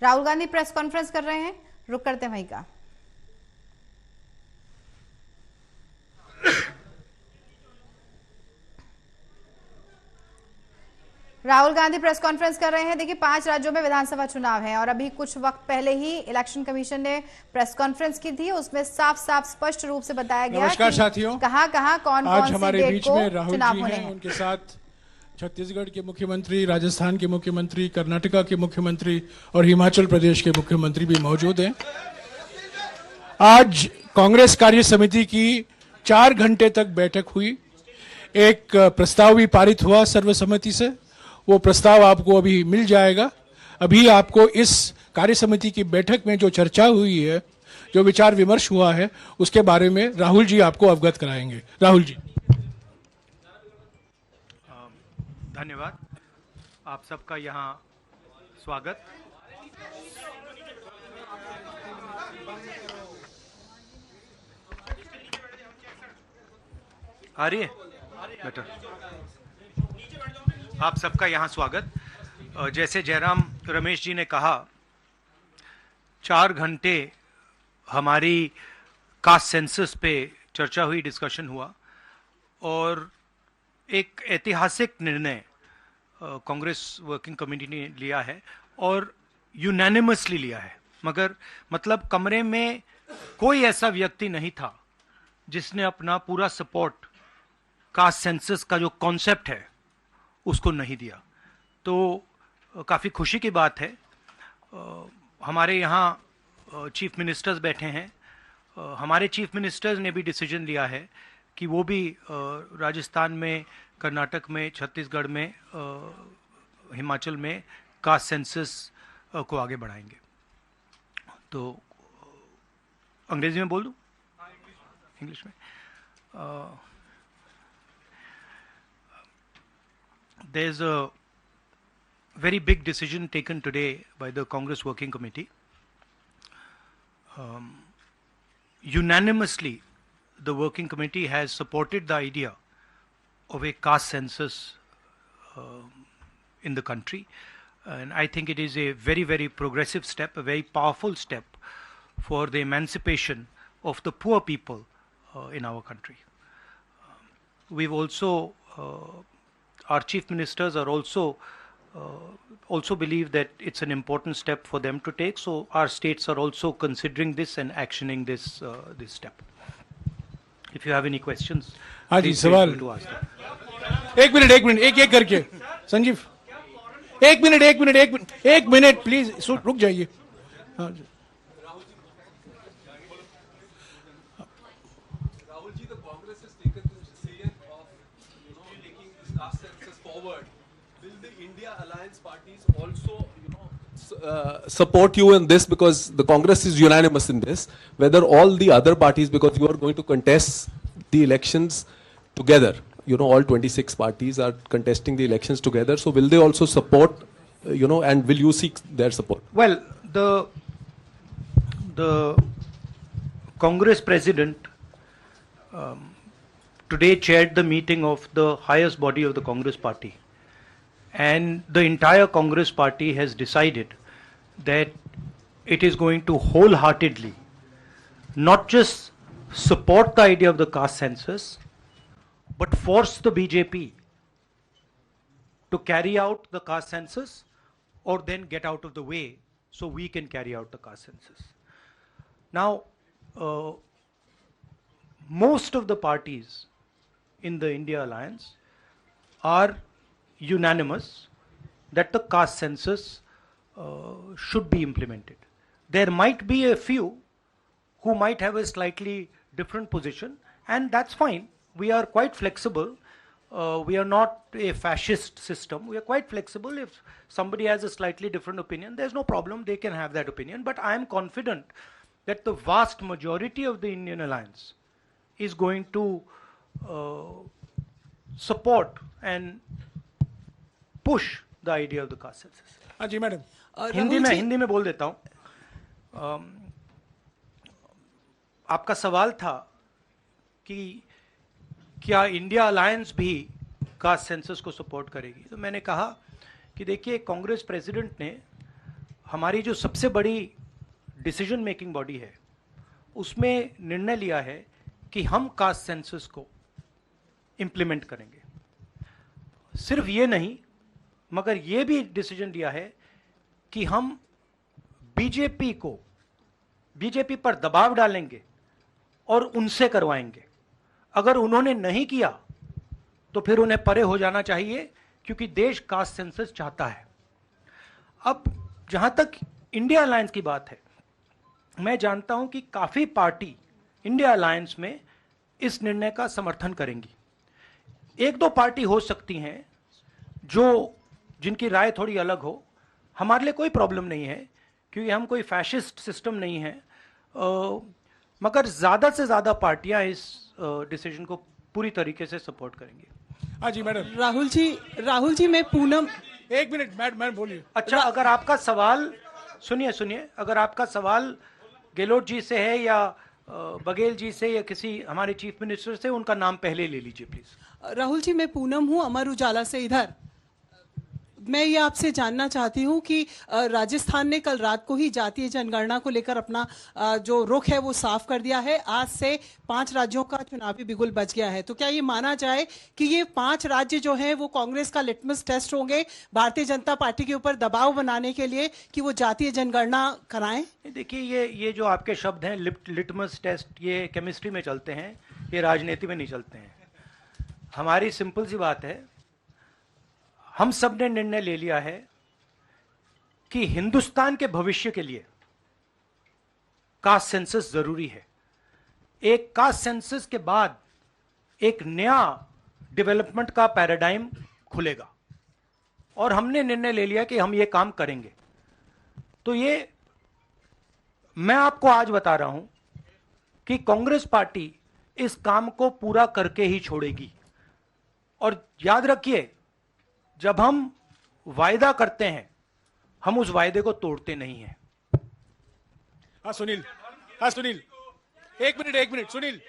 Rahul Gandhi press conference कर रहे हैं, रुक करते हैं वहीं का। राहुल गांधी प्रेस कॉन्फ्रेंस कर रहे हैं। देखिए 5 राज्यों में विधानसभा चुनाव है और अभी कुछ वक्त पहले ही इलेक्शन कमीशन ने प्रेस कॉन्फ्रेंस की थी। उसमें साफ साफ स्पष्ट रूप से बताया गया नमस्कार साथियों, कहां कहां कौन आज कौन सी हमारे डेट बीच को में राहुल चुनाव जी होने हैं। हैं। उनके साथ छत्तीसगढ़ के मुख्यमंत्री, राजस्थान के मुख्यमंत्री, कर्नाटका के मुख्यमंत्री और हिमाचल प्रदेश के मुख्यमंत्री भी मौजूद हैं। आज कांग्रेस कार्य समिति की 4 घंटे तक बैठक हुई। एक प्रस्ताव भी पारित हुआ सर्वसम्मति से। वो प्रस्ताव आपको अभी मिल जाएगा। अभी आपको इस कार्य समिति की बैठक में जो चर्चा हुई है, जो विचार विमर्श हुआ है, उसके बारे में राहुल जी आपको अवगत कराएंगे। राहुल जी। धन्यवाद। आप सबका यहाँ स्वागत। आ रही है बेटर। आप सबका यहाँ स्वागत। जैसे जयराम रमेश जी ने कहा, 4 घंटे हमारी कास्ट सेंसस पे चर्चा हुई, डिस्कशन हुआ और एक ऐतिहासिक निर्णय कांग्रेस वर्किंग कमेटी ने लिया है और यूनानिमसली लिया है। मगर मतलब कमरे में कोई ऐसा व्यक्ति नहीं था जिसने अपना पूरा सपोर्ट कास्ट सेंसस का जो कॉन्सेप्ट है उसको नहीं दिया। तो काफ़ी खुशी की बात है। हमारे यहाँ चीफ मिनिस्टर्स बैठे हैं। हमारे चीफ मिनिस्टर्स ने भी डिसीजन लिया है कि वो भी राजस्थान में, कर्नाटक में, छत्तीसगढ़ में, हिमाचल में कास्ट सेंसस को आगे बढ़ाएंगे। तो अंग्रेजी में बोल दूं? इंग्लिश में। There's a very big decision taken today by the Congress Working Committee. Unanimously, the Working Committee has supported the idea of a caste census in the country. And I think it is a very, very progressive step, a very powerful step for the emancipation of the poor people in our country. We've also, our chief ministers are also believe that it's an important step for them to take. So our states are also considering this and actioning this this step. If you have any questions, please feel free to ask them. एक minute एक करके संजीव, एक minute please रुक जाइए। Rahul ji, the Congress has taken the decision of, taking this caste census forward. Will the India Alliance parties also, support you in this, because the Congress is unanimous in this? Whether all the other parties, because you are going to contest the elections together, all 26 parties are contesting the elections together. So will they also support, and will you seek their support? Well, the Congress president today chaired the meeting of the highest body of the Congress party, and the entire Congress party has decided that it is going to wholeheartedly not just support the idea of the caste census, but force the BJP to carry out the caste census or then get out of the way so we can carry out the caste census. Now, most of the parties in the India Alliance are unanimous that the caste census should be implemented. There might be a few who might have a slightly different position, and that's fine. We are quite flexible. We are not a fascist system. We are quite flexible. If somebody has a slightly different opinion, there's no problem. They can have that opinion. But I am confident that the vast majority of the Indian Alliance is going to support and push the idea of the caste census. हाँ जी madam. Hindi में बोल देता हूँ। आपका सवाल था कि क्या इंडिया अलायंस भी कास्ट सेंसस को सपोर्ट करेगी। तो मैंने कहा कि देखिए, कांग्रेस प्रेसिडेंट ने हमारी जो सबसे बड़ी डिसीजन मेकिंग बॉडी है उसमें निर्णय लिया है कि हम कास्ट सेंसस को इंप्लीमेंट करेंगे। सिर्फ ये नहीं, मगर ये भी डिसीजन लिया है कि हम बीजेपी पर दबाव डालेंगे और उनसे करवाएंगे। अगर उन्होंने नहीं किया तो फिर उन्हें परे हो जाना चाहिए, क्योंकि देश कास्ट सेंसस चाहता है। अब जहां तक इंडिया अलायंस की बात है, मैं जानता हूं कि काफी पार्टी इंडिया अलायंस में इस निर्णय का समर्थन करेंगी। एक दो पार्टी हो सकती हैं जिनकी राय थोड़ी अलग हो। हमारे लिए कोई प्रॉब्लम नहीं है, क्योंकि हम कोई फैशिस्ट सिस्टम नहीं है। मगर ज्यादा से ज्यादा पार्टियां इस डिसीजन को पूरी तरीके से सपोर्ट करेंगी। हाँ जी मैडम। राहुल जी मैं पूनम, एक मिनट मैडम बोलिए। अच्छा, अगर आपका सवाल सुनिए, अगर आपका सवाल गहलोत जी से है या बघेल जी से या किसी हमारे चीफ मिनिस्टर से, उनका नाम पहले ले लीजिए प्लीज। राहुल जी मैं पूनम हूँ, अमर उजाला से। इधर मैं ये आपसे जानना चाहती हूँ कि राजस्थान ने कल रात को ही जातीय जनगणना को लेकर अपना जो रुख है वो साफ कर दिया है। आज से 5 राज्यों का चुनावी बिगुल बच गया है। तो क्या ये माना जाए कि ये 5 राज्य जो हैं वो कांग्रेस का लिटमस टेस्ट होंगे भारतीय जनता पार्टी के ऊपर दबाव बनाने के लिए कि वो जातीय जनगणना कराएं? देखिए, ये जो आपके शब्द हैं लिटमस टेस्ट, ये केमिस्ट्री में चलते हैं, ये राजनीति में नहीं चलते हैं। हमारी सिंपल सी बात है, हम सब ने निर्णय ले लिया है कि हिंदुस्तान के भविष्य के लिए कास्ट सेंसस जरूरी है। एक कास्ट सेंसस के बाद एक नया डेवलपमेंट का पैराडाइम खुलेगा, और हमने निर्णय ले लिया कि हम ये काम करेंगे। तो ये मैं आपको आज बता रहा हूं कि कांग्रेस पार्टी इस काम को पूरा करके ही छोड़ेगी। और याद रखिए, जब हम वायदा करते हैं, हम उस वायदे को तोड़ते नहीं हैं। हाँ सुनील, एक मिनट सुनील।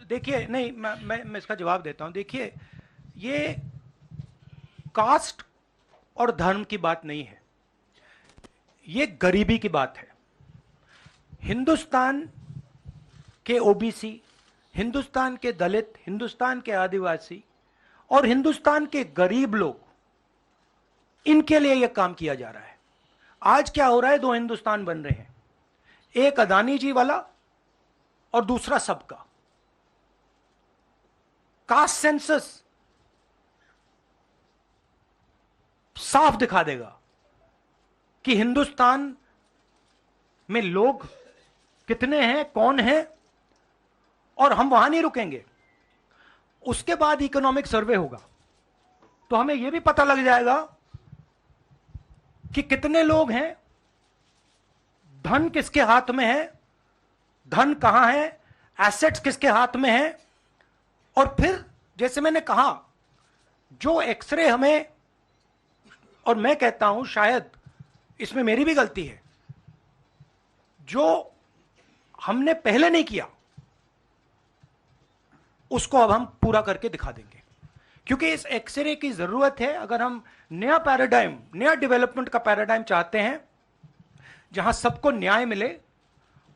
देखिए नहीं, मैं इसका जवाब देता हूं। देखिए, ये कास्ट और धर्म की बात नहीं है, ये गरीबी की बात है। हिंदुस्तान के ओबीसी, हिंदुस्तान के दलित, हिंदुस्तान के आदिवासी और हिंदुस्तान के गरीब लोग, इनके लिए यह काम किया जा रहा है। आज क्या हो रहा है, 2 हिंदुस्तान बन रहे हैं, एक अदानी जी वाला और दूसरा सबका। कास्ट सेंसस साफ दिखा देगा कि हिंदुस्तान में लोग कितने हैं, कौन है, और हम वहां नहीं रुकेंगे। उसके बाद इकोनॉमिक सर्वे होगा, तो हमें यह भी पता लग जाएगा कि कितने लोग हैं, धन किसके हाथ में है, धन कहां है, एसेट्स किसके हाथ में है। और फिर जैसे मैंने कहा, जो एक्सरे हमें, और मैं कहता हूं शायद इसमें मेरी भी गलती है, जो हमने पहले नहीं किया उसको अब हम पूरा करके दिखा देंगे, क्योंकि इस एक्सरे की जरूरत है। अगर हम नया पैराडाइम, नया डेवलपमेंट का पैराडाइम चाहते हैं जहां सबको न्याय मिले,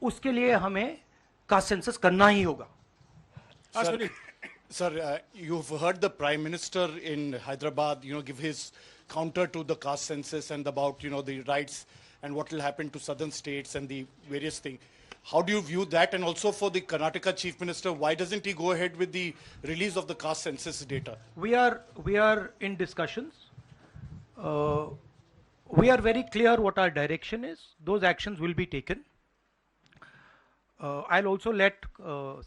उसके लिए हमें कास्ट सेंसस करना ही होगा। Sir, you've heard the Prime Minister in Hyderabad, give his counter to the caste census and about, the rights and what will happen to southern states and the various things. How do you view that? And also for the Karnataka Chief Minister, why doesn't he go ahead with the release of the caste census data? We are in discussions. We are very clear what our direction is. Those actions will be taken. I'll also let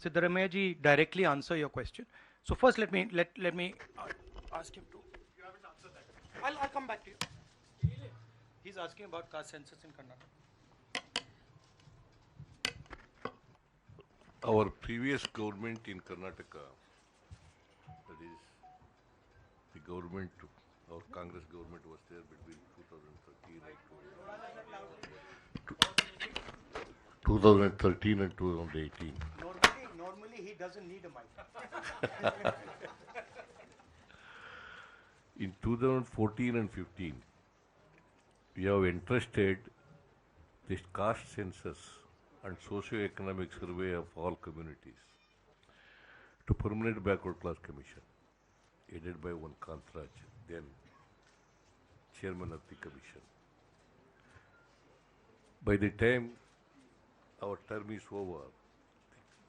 Siddaramaiah ji directly answer your question. So first, let me ask him to. You haven't answered that. I'll come back to you. He's asking about caste census in Karnataka. Our previous government in Karnataka, that is, the government, our Congress government was there between 2013 and 2018. Normally Normally, he doesn't need a mic. In 2014 and 15, we have entrusted this caste census and socio-economic survey of all communities to Permanent Backward Class Commission, headed by one Kantraj, then chairman of the commission. By the time our term is over,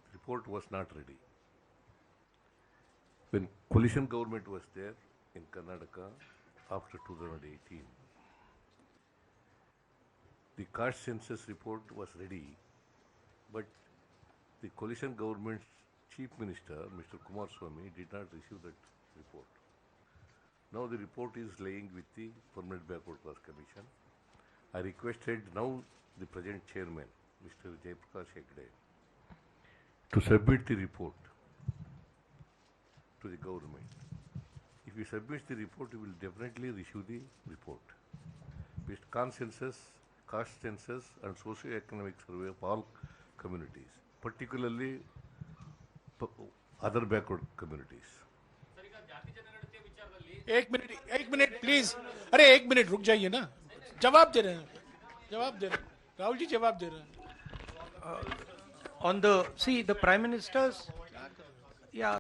the report was not ready. When coalition government was there in Karnataka after 2018, the caste census report was ready, but the coalition government's chief minister, Mr. Kumaraswamy, did not receive that report. Now the report is laying with the Permanent Backward Class Commission. I requested now the present chairman, Mr. Jaiprakash Hegde, to submit the report to the government. If he submits the report, he will definitely issue the report. With consensus, caste census and socio-economic survey of all communities, particularly other backward communities. एक minute please. अरे एक minute रुक जाइए ना. जवाब दे रहे हैं. राहुल जी जवाब दे रहे हैं. On the Prime Minister's